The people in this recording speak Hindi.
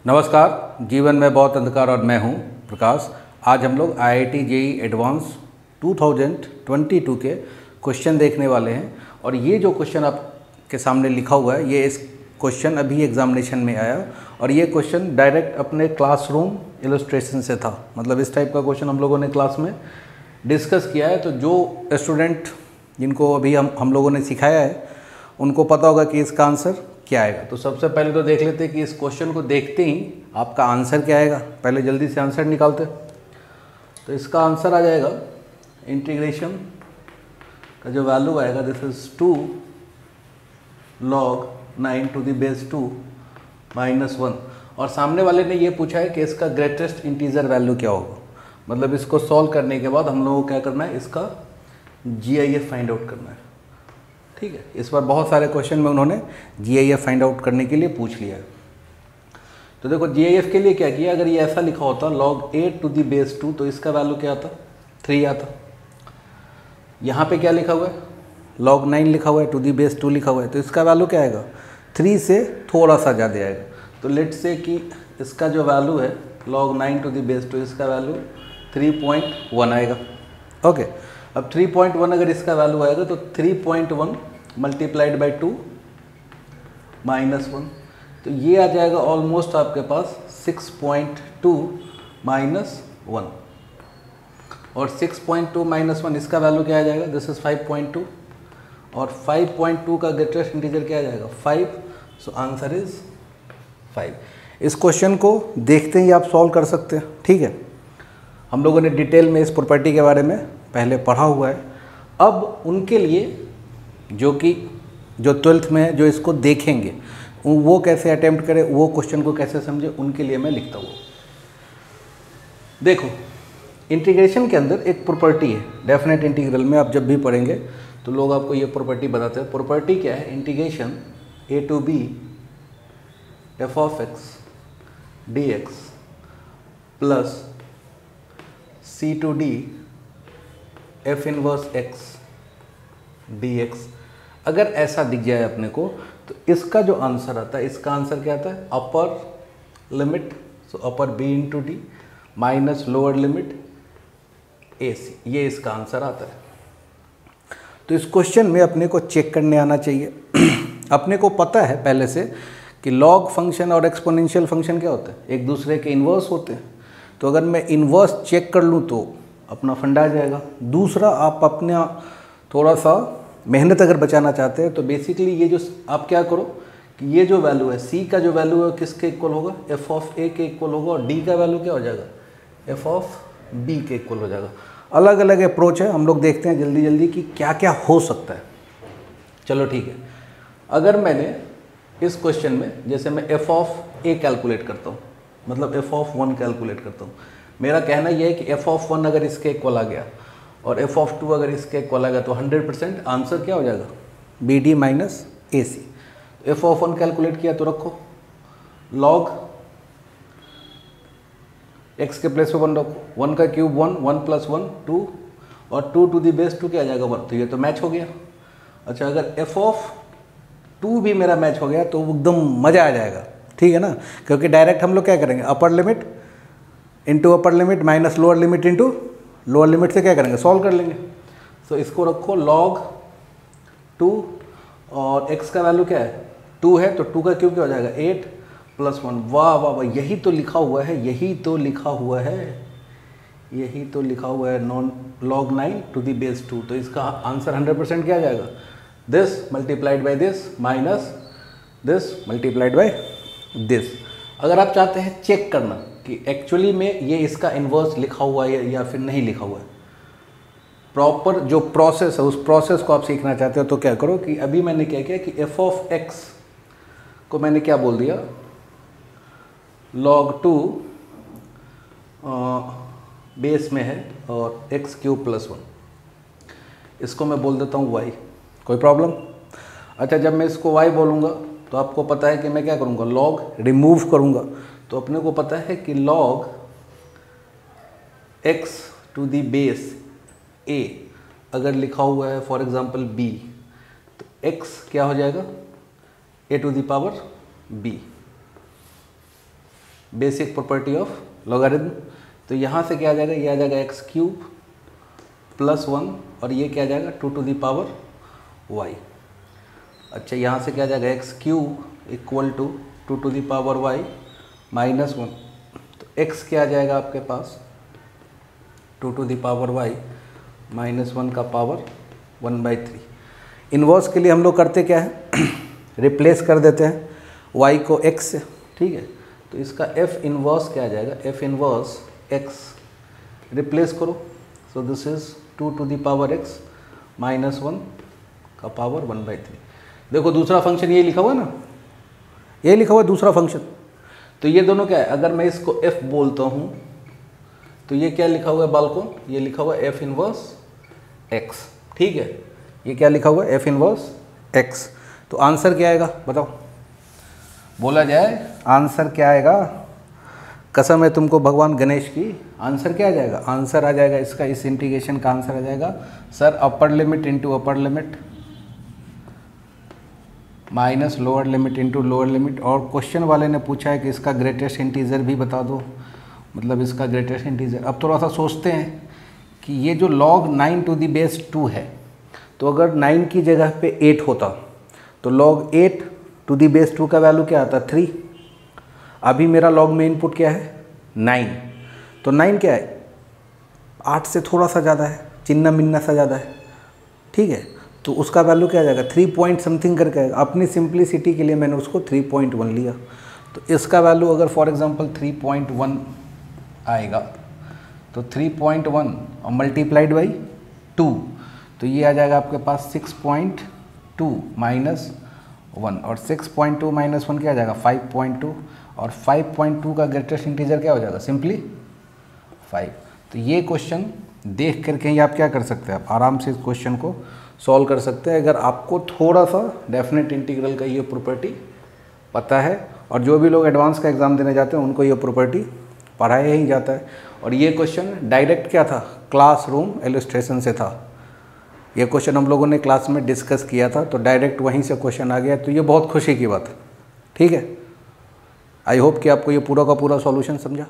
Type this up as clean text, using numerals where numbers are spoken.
नमस्कार। जीवन में बहुत अंधकार और मैं हूं प्रकाश। आज हम लोग IIT JEE एडवांस 2022 के क्वेश्चन देखने वाले हैं और ये जो क्वेश्चन आपके सामने लिखा हुआ है ये इस क्वेश्चन अभी एग्जामिनेशन में आया और ये क्वेश्चन डायरेक्ट अपने क्लासरूम इलस्ट्रेशन से था। मतलब इस टाइप का क्वेश्चन हम लोगों ने क्लास में डिस्कस किया है। तो जो स्टूडेंट जिनको अभी हम लोगों ने सिखाया है उनको पता होगा कि इसका आंसर क्या आएगा। तो सबसे पहले तो देख लेते हैं कि इस क्वेश्चन को देखते ही आपका आंसर क्या आएगा। पहले जल्दी से आंसर निकालते। तो इसका आंसर आ जाएगा इंटीग्रेशन का जो वैल्यू आएगा this is 2 log 9 to the base 2 - 1। और सामने वाले ने ये पूछा है कि इसका ग्रेटेस्ट इंटीजर वैल्यू क्या होगा। मतलब इसको सॉल्व करने के बाद हम लोगों को क्या करना है, इसका GIF फाइंड आउट करना है। ठीक है, इस बार बहुत सारे क्वेश्चन में उन्होंने GIF फाइंड आउट करने के लिए पूछ लिया है। तो देखो GIF के लिए क्या किया, अगर ये ऐसा लिखा होता log 8 to the base 2 तो इसका वैल्यू क्या आता, 3 आता। यहाँ पे क्या लिखा हुआ है, log 9 लिखा हुआ है, to the base 2 लिखा हुआ है, तो इसका वैल्यू क्या आएगा, 3 से थोड़ा सा ज़्यादा आएगा। तो लेट्स से कि इसका जो वैल्यू है log 9 to the base 2 इसका वैल्यू 3.1 आएगा। ओके, अब 3.1 अगर इसका वैल्यू आएगा तो 3.1 मल्टीप्लाइड बाई 2 -1 तो ये आ जाएगा ऑलमोस्ट आपके पास 6.2 - 1। और 6.2 - 1 इसका वैल्यू क्या आ जाएगा, दिस इज 5.2 और 5.2 का ग्रेटेस्ट इंटीजर क्या आ जाएगा, 5। So answer is 5। इस क्वेश्चन को देखते ही आप सॉल्व कर सकते हैं। ठीक है, हम लोगों ने डिटेल में इस प्रॉपर्टी के बारे में पहले पढ़ा हुआ है। अब उनके लिए जो 12th में है, जो इसको देखेंगे वो कैसे अटेम्प्ट करें, वो क्वेश्चन को कैसे समझे, उनके लिए मैं लिखता हूँ। देखो, इंटीग्रेशन के अंदर एक प्रॉपर्टी है, डेफिनेट इंटीग्रल में आप जब भी पढ़ेंगे तो लोग आपको ये प्रॉपर्टी बताते हैं। प्रॉपर्टी क्या है, integration A to B f of x dx plus C to D f inverse x dx। अगर ऐसा दिख जाए अपने को तो इसका जो आंसर आता है, इसका आंसर क्या आता है, अपर लिमिट, सो अपर b into D minus lower limit AC, ये इसका आंसर आता है। तो इस क्वेश्चन में अपने को चेक करने आना चाहिए। अपने को पता है पहले से कि लॉग फंक्शन और एक्सपोनेंशियल फंक्शन क्या होते हैं, एक दूसरे के इन्वर्स होते हैं। तो अगर मैं इन्वर्स चेक कर लूँ तो अपना फंडा आ जाएगा। दूसरा, आप अपना थोड़ा सा मेहनत अगर बचाना चाहते हैं तो बेसिकली ये जो आप क्या करो कि ये जो वैल्यू है C का जो वैल्यू है किसके इक्वल होगा, f ऑफ A के इक्वल होगा और D का वैल्यू क्या हो जाएगा, f ऑफ B के इक्वल हो जाएगा। अलग अलग अप्रोच है, हम लोग देखते हैं जल्दी जल्दी कि क्या क्या हो सकता है। चलो ठीक है, अगर मैंने इस क्वेश्चन में जैसे मैं f ऑफ A कैलकुलेट करता हूँ, मतलब f ऑफ 1 कैलकुलेट करता हूँ, मेरा कहना यह है कि f ऑफ 1 अगर इसके इक्वल आ गया और f ऑफ 2 अगर इसके इक्वल आ गया तो 100% आंसर क्या हो जाएगा, BD minus AC। f of 1 calculate किया तो रखो log x के प्लेस पे 1 रखो, 1 का क्यूब 1, 1 प्लस 1 2 और 2 टू दी बेस 2 क्या आ जाएगा 1। तो ये तो मैच हो गया। अच्छा, अगर f ऑफ 2 भी मेरा मैच हो गया तो एकदम मज़ा आ जाएगा। ठीक है ना, क्योंकि डायरेक्ट हम लोग क्या करेंगे, upper limit into upper limit minus lower limit into lower limit से क्या करेंगे, सॉल्व कर लेंगे। तो इसको रखो log 2 और x का वैल्यू क्या है, 2 है तो 2 का क्यूब क्या हो जाएगा 8 प्लस 1। वाह वाह वाह, यही तो लिखा हुआ है, यही तो लिखा हुआ है, यही तो लिखा हुआ है, नॉन log 9 टू दी बेस 2। तो इसका आंसर 100% क्या आ जाएगा, this multiplied by this minus this multiplied by this. अगर आप चाहते हैं चेक करना कि एक्चुअली में ये इसका इन्वर्स लिखा हुआ है या फिर नहीं लिखा हुआ है, प्रॉपर जो प्रोसेस है उस प्रोसेस को आप सीखना चाहते हो तो क्या करो कि अभी मैंने क्या किया कि f ऑफ x को मैंने क्या बोल दिया, log 2 बेस में है और x क्यूब प्लस 1, इसको मैं बोल देता हूँ y। कोई प्रॉब्लम? अच्छा, जब मैं इसको y बोलूँगा तो आपको पता है कि मैं क्या करूँगा, log रिमूव करूँगा। तो अपने को पता है कि log x to the base a अगर लिखा हुआ है फॉर एग्जांपल b, तो x क्या हो जाएगा, a to the power b। Basic property of logarithm. तो यहाँ से क्या आ जाएगा, ये आ जाएगा एक्स क्यूब प्लस 1 और ये क्या आ जाएगा 2 टू द पावर वाई। अच्छा, यहाँ से क्या आ जाएगा x cube equal to 2 to the power y minus 1। तो एक्स क्या आ जाएगा आपके पास 2 to the power y minus 1 का पावर 1/3। इन्वर्स के लिए हम लोग करते क्या है रिप्लेस कर देते हैं y को x से, ठीक है। तो इसका f इन्वर्स क्या आ जाएगा, f इन्वर्स x रिप्लेस करो। So this is 2 to the power x minus 1 का पावर 1/3। देखो दूसरा फंक्शन ये लिखा हुआ है ना, ये लिखा हुआ है दूसरा फंक्शन। तो ये दोनों क्या है, अगर मैं इसको f बोलता हूँ तो ये क्या लिखा हुआ है बालकों, ये लिखा हुआ है f इन्वर्स x, ठीक है। ये क्या लिखा हुआ है f इन्वर्स x। तो आंसर क्या आएगा बताओ, बोला जाए आंसर क्या आएगा, कसम है तुमको भगवान गणेश की, आंसर क्या आ जाएगा, आंसर आ जाएगा इसका, इस इंटीग्रेशन का आंसर आ जाएगा sir upper limit into upper limit minus lower limit into lower limit. और क्वेश्चन वाले ने पूछा है कि इसका ग्रेटेस्ट इंटीजर भी बता दो, मतलब इसका ग्रेटेस्ट इंटीजर। अब थोड़ा सा सोचते हैं कि ये जो log 9 टू दी बेस 2 है, तो अगर 9 की जगह पे 8 होता तो log 8 टू दी बेस 2 का वैल्यू क्या आता 3। अभी मेरा log में इनपुट क्या है 9, तो 9 क्या है 8 से थोड़ा सा ज़्यादा है, चिन्ना मिन्ना सा ज़्यादा है, ठीक है। तो उसका वैल्यू क्या आ जाएगा 3 पॉइंट समथिंग करके आएगा। अपनी सिंप्लिसिटी के लिए मैंने उसको 3.1 लिया। तो इसका वैल्यू अगर फॉर एग्जांपल 3.1 आएगा तो 3.1 और मल्टीप्लाइड बाई 2, तो ये आ जाएगा आपके पास 6.2 माइनस 1, और 6.2 माइनस 1 क्या आ जाएगा 5.2, और 5.2 का ग्रेटेस्ट इंटीजर क्या हो जाएगा सिंपली 5। तो ये क्वेश्चन देख करके ही आप क्या कर सकते हैं, आप आराम से इस क्वेश्चन को सॉल्व कर सकते हैं अगर आपको थोड़ा सा डेफिनेट इंटीग्रल का ये प्रॉपर्टी पता है। और जो भी लोग एडवांस का एग्ज़ाम देने जाते हैं उनको ये प्रॉपर्टी पढ़ाया ही जाता है। और ये क्वेश्चन डायरेक्ट क्या था, क्लासरूम इलस्ट्रेशन से था। ये क्वेश्चन हम लोगों ने क्लास में डिस्कस किया था, तो डायरेक्ट वहीं से क्वेश्चन आ गया, तो ये बहुत खुशी की बात है, ठीक है। आई होप कि आपको ये पूरा का पूरा सॉल्यूशन समझा।